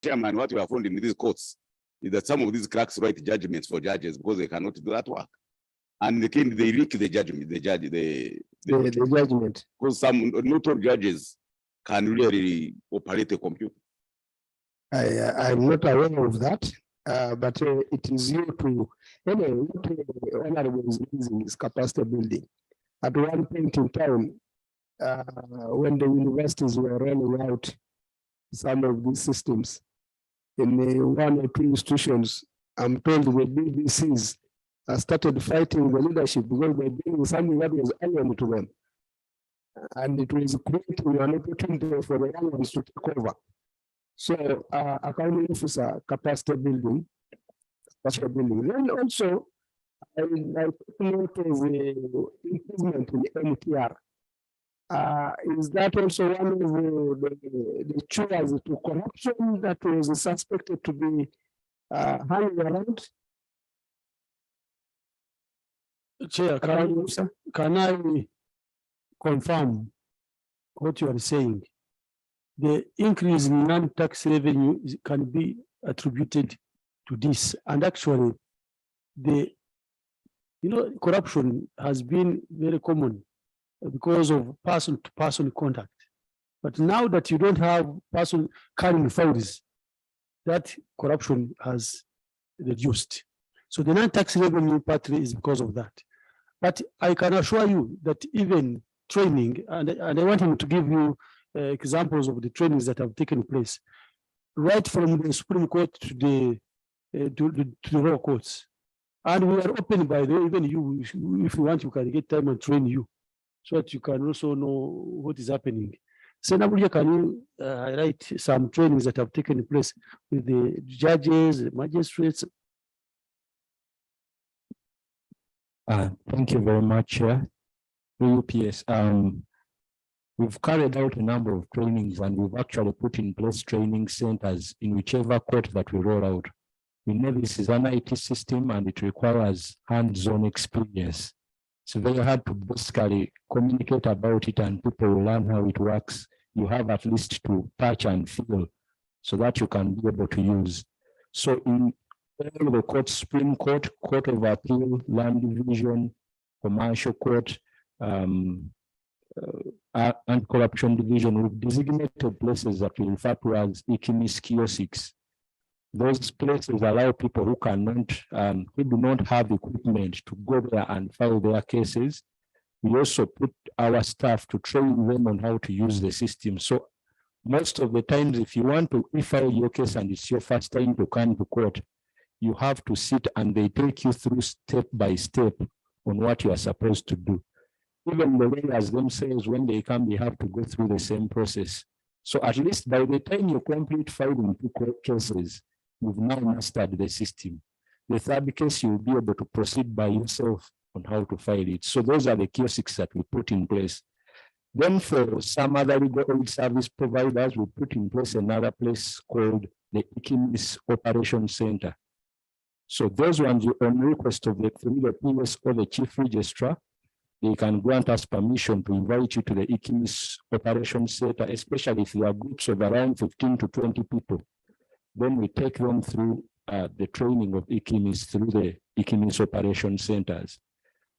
Chairman, what we have found in these courts is that some of these clerks write judgments for judges because they cannot do that work. And they leak the judgment, the judgment. Because some not all judges can really operate a computer. I'm not aware of that, but it is you to, anyway, what Honorable is using is capacity building. At one point in time, when the universities were rolling out some of these systems, in one or two institutions, I'm told the BBCs started fighting the leadership because they doing something that was alien to them. And it was creating an opportunity for the young ones to take over. So, accounting officer capacity building. Then also, I took note of the improvement in MTR. Is that also one of the triggers to corruption that was suspected to be hanging around? Chair, can I confirm what you are saying? The increase in non-tax revenue can be attributed to this, and actually, corruption has been very common because of person-to-person contact. But now that you don't have person carrying files, that corruption has reduced. So the non-tax revenue partly is because of that. But I can assure you that even training, and I want him to give you examples of the trainings that have taken place, right from the Supreme Court to the lower courts. And we are open, by the way, even you, if you want, you can get time and train you so that you can also know what is happening. Senator, can you highlight some trainings that have taken place with the judges, the magistrates? Thank you very much, Chair. UPS, we've carried out a number of trainings and we've actually put in place training centers in whichever court that we roll out. We know this is an IT system and it requires hands-on experience. It's very hard to basically communicate about it and people will learn how it works. You have at least to touch and feel so that you can be able to use. So in all the courts, Supreme Court, Court of Appeal, Land Division, Commercial Court, Anti-Corruption Division, we've designated places that we refer to as IKIMIS kiosks. Those places allow people who cannot, who do not have equipment to go there and file their cases. We also put our staff to train them on how to use the system. So most of the times, if you want to file your case and it's your first time to come to court, you have to sit and they take you through step by step on what you are supposed to do. Even the lawyers themselves, when they come, they have to go through the same process. So at least by the time you complete filing 2 court cases, you've now mastered the system. The third case, you'll be able to proceed by yourself on how to file it. So those are the kiosks that we put in place. Then for some other legal aid service providers, we put in place another place called the IKIMIS Operation Center. So those ones, on request of the PS or the Chief Registrar, they can grant us permission to invite you to the IKIMIS Operation Center, especially if you are groups of around 15 to 20 people. Then we take them through the training of IKIMIS through the IKIMIS Operation Centers.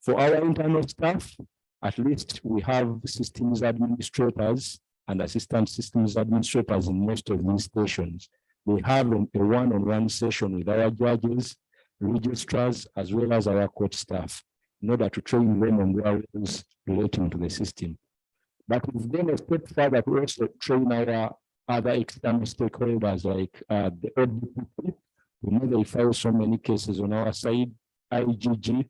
For our internal staff, at least we have systems administrators and assistant systems administrators in most of these stations. We have a one-on-one session with our judges, registrars, as well as our court staff in order to train them on their rules relating to the system. But we've gone a step further to also train our other external stakeholders like the ODPP. We know they file so many cases on our side, IGG,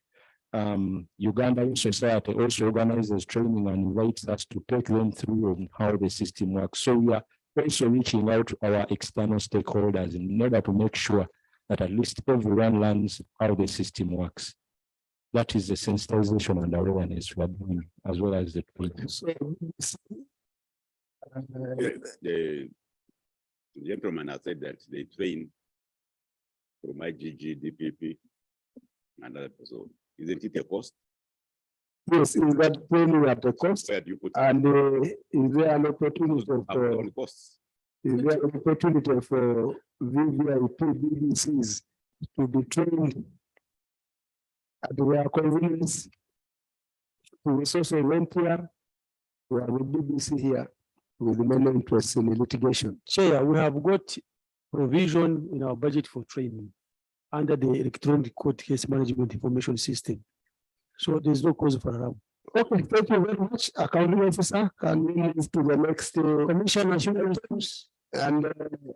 Uganda Society also organizes training and invites us to take them through on how the system works. So we are also reaching out to our external stakeholders in order to make sure that at least everyone learns how the system works. That is the sensitization and awareness we are doing, as well as the training. The gentleman has said that they train from IGG, DPP, and other people. Isn't it a cost? Yes, is that training at the cost? Where do you put and is there an opportunity of costs? Is there an opportunity for VVIP BDCs to be trained at their convenience? To resource volunteer, we have a BBC here with many interests in litigation. Chair, we have got provision in our budget for training under the electronic court case management information system. So there's no cause for alarm. Okay, thank you very much. Accounting officer, can we move to the next commissioner? And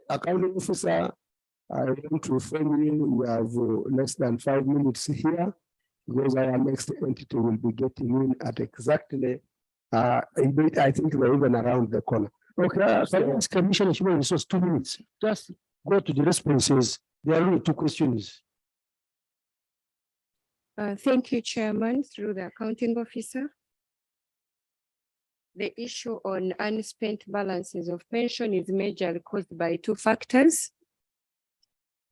accounting officer, I want to inform you, we have less than 5 minutes here because our next entity will be getting in at exactly, I think they're even around the corner. Okay, so ask Commissioner Human Resource 2 minutes. Just go to the responses. There are only 2 questions. Thank you, Chairman, through the accounting officer. The issue on unspent balances of pension is majorly caused by 2 factors.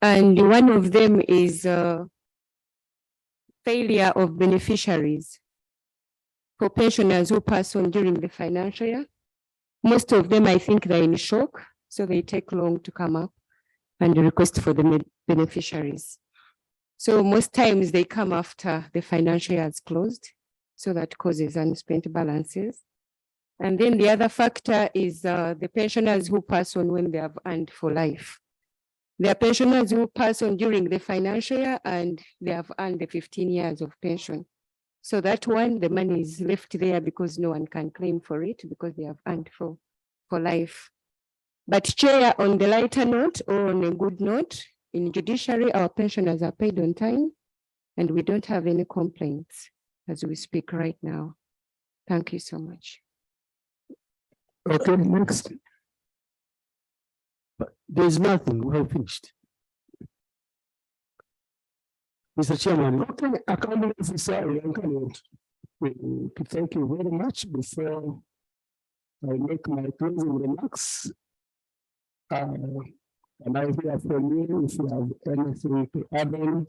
And one of them is failure of beneficiaries for pensioners who pass on during the financial year. Most of them, I think, they're in shock, so they take long to come up and request for the beneficiaries. So most times they come after the financial year is closed, so that causes unspent balances. And then the other factor is the pensioners who pass on when they have earned for life. There are pensioners who pass on during the financial year and they have earned the 15 years of pension. So that one, the money is left there because no one can claim for it because they have earned for life. But Chair, on the lighter note or on a good note, in judiciary, our pensioners are paid on time and we don't have any complaints as we speak right now. Thank you so much. Okay, next. But there's nothing, we have finished. Mr. Chairman. Okay, accounting officer, thank you very much. Before I make my closing remarks, and I hear from you if you have anything to add on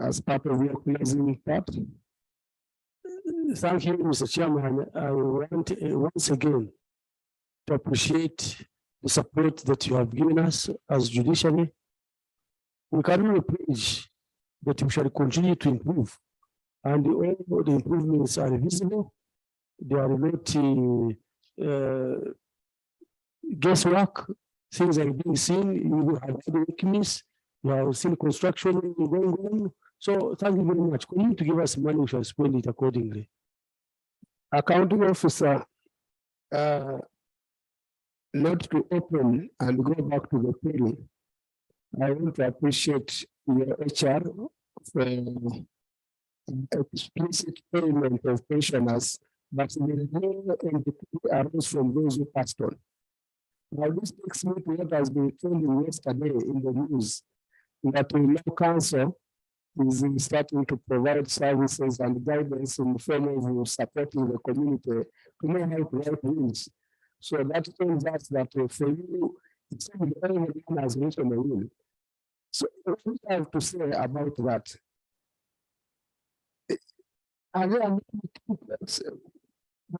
as part of your closing part. Thank you, Mr. Chairman. I want once again to appreciate the support that you have given us as judiciary. We can only pledge that we shall continue to improve, and all the improvements are visible. They are not guesswork. Things are being seen. You have had documents. You have seen construction going on. So thank you very much. Continue to give us money. We shall spend it accordingly. Accounting officer, not to open and go back to the query. I want to appreciate your HR for explicit payment of pensioners, but the role and the arose from those who passed on. Now, this takes me to what has been trending yesterday in the news, that the Law Council is starting to provide services and guidance in the form of supporting the community to know how to write wills. So that tells us that for you, it's everyone has written a will. So what do I have to say about that?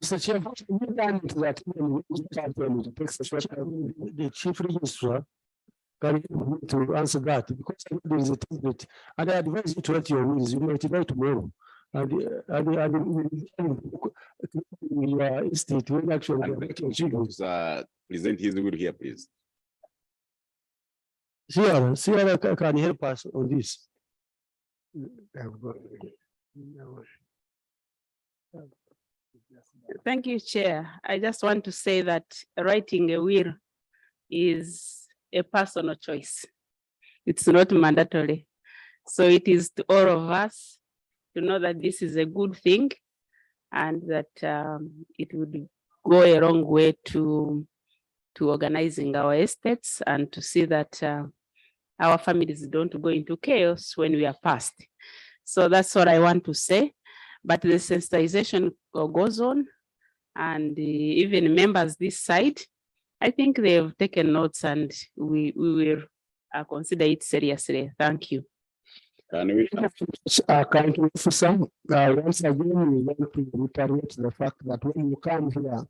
Mr. Chair, we done it that the chief registrar can to answer that because there is a template, and I advise you to write your wills. You might write tomorrow, and your estate will actually present his will here, please. Sierra can help us on this. Thank you, Chair. I just want to say that writing a will is a personal choice. It's not mandatory. So it is to all of us to know that this is a good thing and that it would go a long way to organizing our estates and to see that our families don't go into chaos when we are passed. So that's what I want to say. But the sensitization goes on, and even members this side, I think they have taken notes and we will consider it seriously. Thank you. Accounting officer, once again, we want to reiterate the fact that when you come here,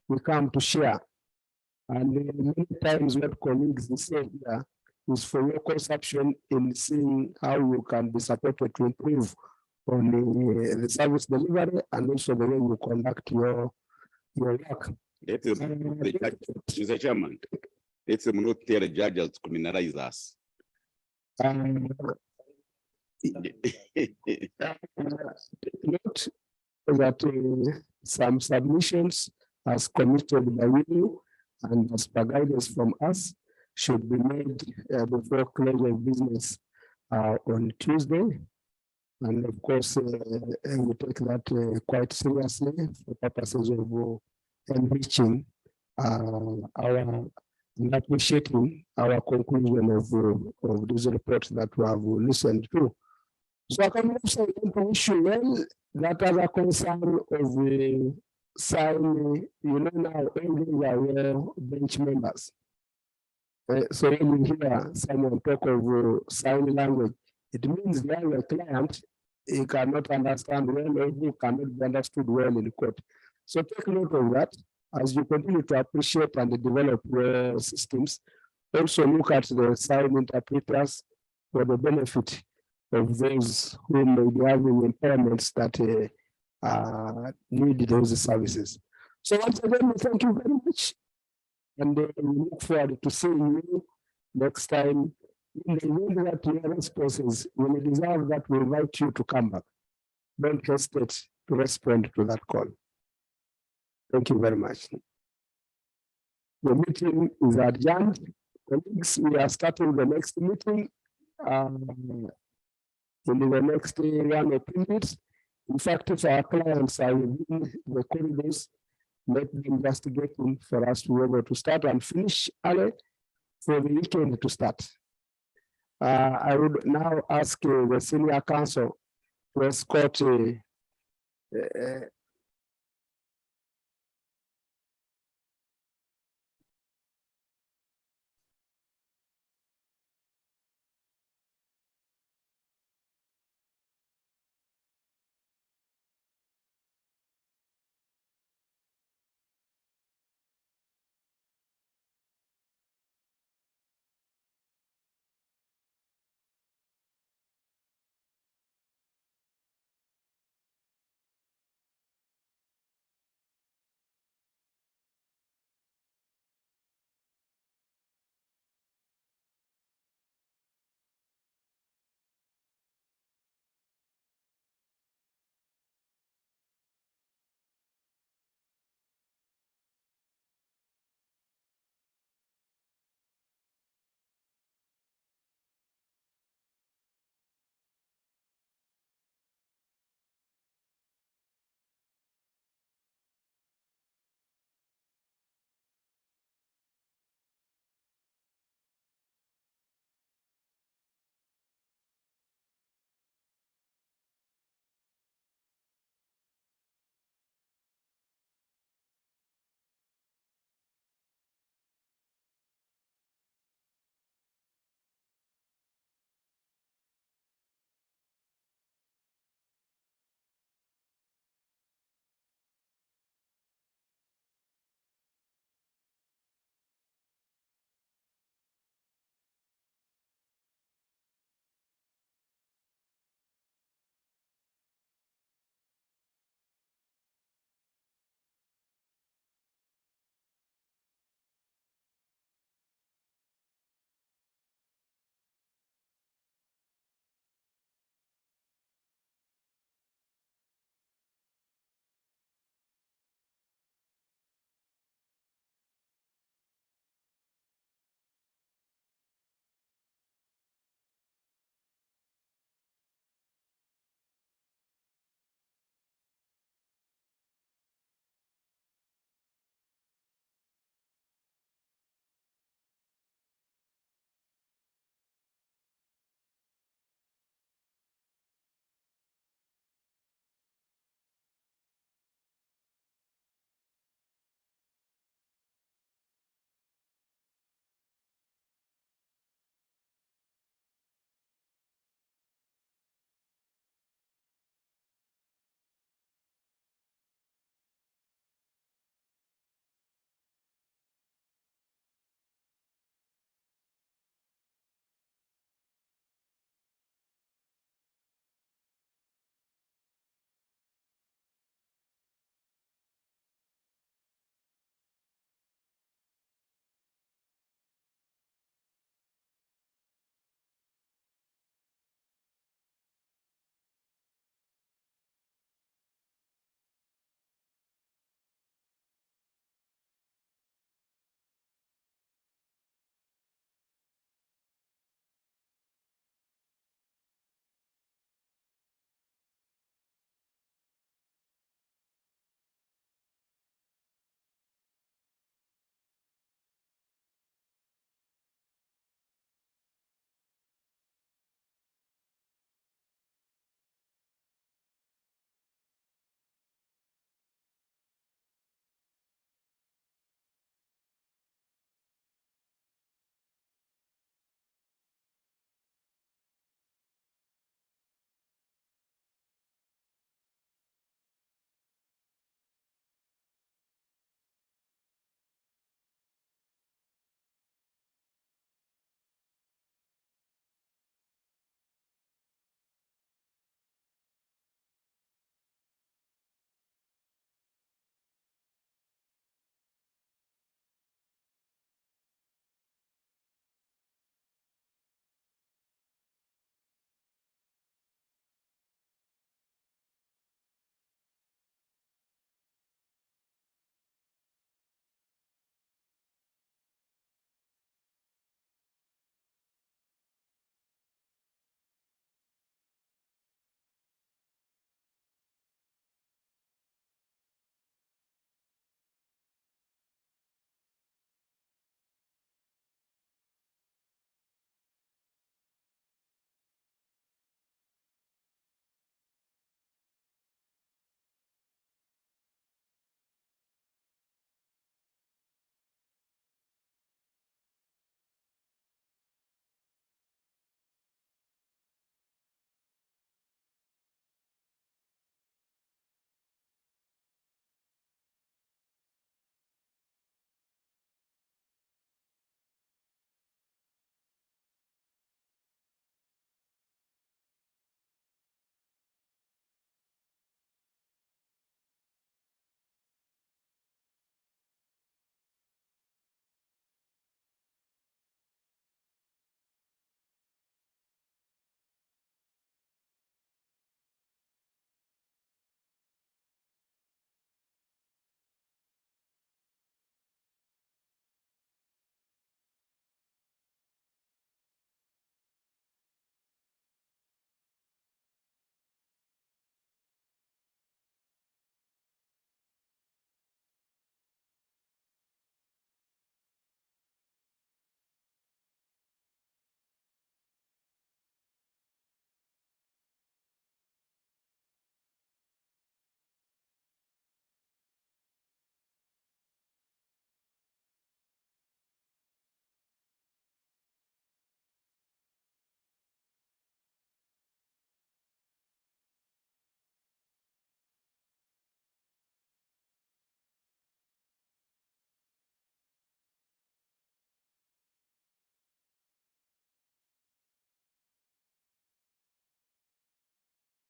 we come to share. And many times what colleagues say here is for your consumption in seeing how you can be supported to improve on the service delivery and also the way you conduct your work. Mr. Chairman, let's not tell the judges to criminalize us. Note that some submissions as committed by you and as per guidance from us should be made before close of business on Tuesday. And of course, we take that quite seriously for purposes of enriching our and appreciating our conclusion of these reports that we have listened to. So I can also issue well that other concern of the sign, you know, now all are bench members. So when you hear someone talk of sign language, it means they are a client, he cannot understand well or who cannot be understood well in court. So take note of that as you continue to appreciate and develop systems. Also look at the sign interpreters for the benefit of those who may be having impairments that need those services. So once again, thank you very much. And we look forward to seeing you next time. In the way that your responses will deserve that we invite you to come back. Don't hesitate to respond to that call. Thank you very much. The meeting is adjourned. Colleagues, we are starting the next meeting in the next 1 or 2 minutes. In fact, if our clients are within the corridors, let them just get in for us to be able to start and finish early for the weekend to start. I would now ask the senior counsel to escort